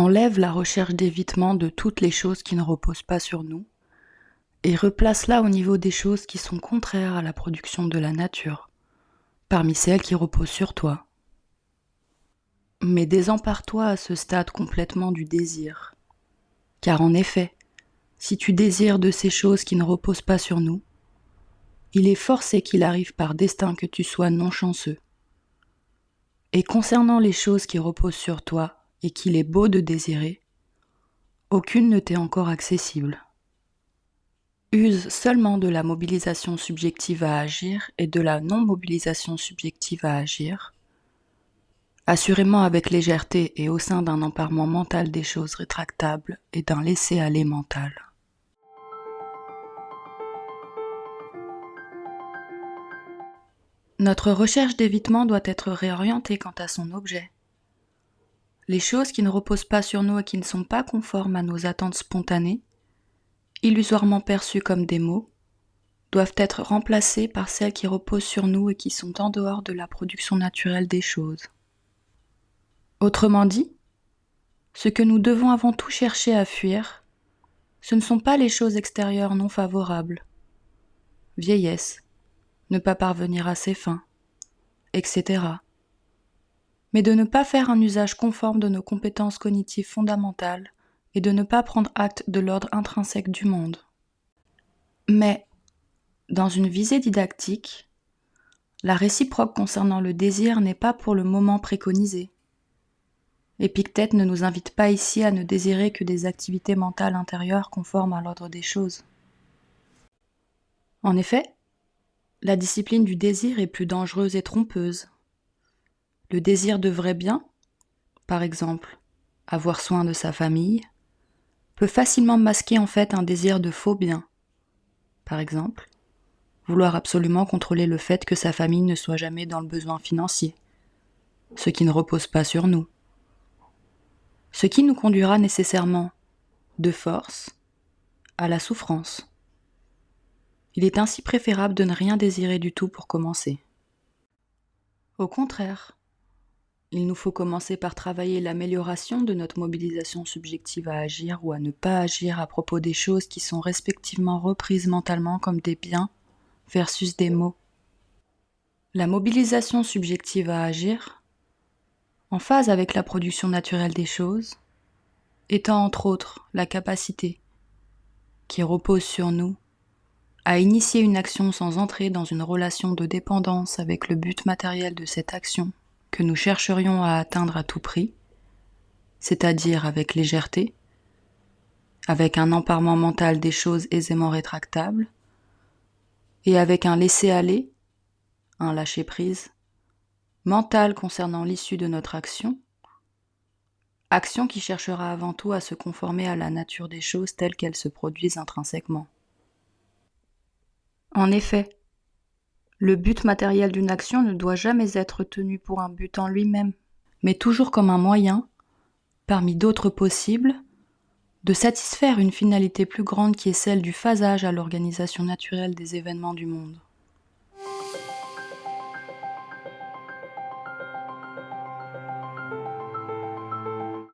Enlève la recherche d'évitement de toutes les choses qui ne reposent pas sur nous et replace-la au niveau des choses qui sont contraires à la production de la nature, parmi celles qui reposent sur toi. Mais désempare-toi à ce stade complètement du désir, car en effet, si tu désires de ces choses qui ne reposent pas sur nous, il est forcé qu'il arrive par destin que tu sois non chanceux. Et concernant les choses qui reposent sur toi et qu'il est beau de désirer, aucune ne t'est encore accessible. Use seulement de la mobilisation subjective à agir et de la non-mobilisation subjective à agir, assurément avec légèreté et au sein d'un emparement mental des choses rétractables et d'un laisser-aller mental. Notre recherche d'évitement doit être réorientée quant à son objet. Les choses qui ne reposent pas sur nous et qui ne sont pas conformes à nos attentes spontanées, illusoirement perçues comme des mots, doivent être remplacées par celles qui reposent sur nous et qui sont en dehors de la production naturelle des choses. Autrement dit, ce que nous devons avant tout chercher à fuir, ce ne sont pas les choses extérieures non favorables, vieillesse, ne pas parvenir à ses fins, etc., mais de ne pas faire un usage conforme de nos compétences cognitives fondamentales et de ne pas prendre acte de l'ordre intrinsèque du monde. Mais, dans une visée didactique, la réciproque concernant le désir n'est pas pour le moment préconisée. Épictète ne nous invite pas ici à ne désirer que des activités mentales intérieures conformes à l'ordre des choses. En effet, la discipline du désir est plus dangereuse et trompeuse. Le désir de vrai bien, par exemple, avoir soin de sa famille, peut facilement masquer en fait un désir de faux bien. Par exemple, vouloir absolument contrôler le fait que sa famille ne soit jamais dans le besoin financier, ce qui ne repose pas sur nous. Ce qui nous conduira nécessairement, de force, à la souffrance. Il est ainsi préférable de ne rien désirer du tout pour commencer. Au contraire, il nous faut commencer par travailler l'amélioration de notre mobilisation subjective à agir ou à ne pas agir à propos des choses qui sont respectivement reprises mentalement comme des biens versus des mots. La mobilisation subjective à agir, en phase avec la production naturelle des choses, étant entre autres la capacité, qui repose sur nous, à initier une action sans entrer dans une relation de dépendance avec le but matériel de cette action que nous chercherions à atteindre à tout prix, c'est-à-dire avec légèreté, avec un emparement mental des choses aisément rétractables, et avec un laisser-aller, un lâcher-prise, mental concernant l'issue de notre action qui cherchera avant tout à se conformer à la nature des choses telles qu'elles se produisent intrinsèquement. En effet, le but matériel d'une action ne doit jamais être tenu pour un but en lui-même, mais toujours comme un moyen, parmi d'autres possibles, de satisfaire une finalité plus grande qui est celle du phasage à l'organisation naturelle des événements du monde.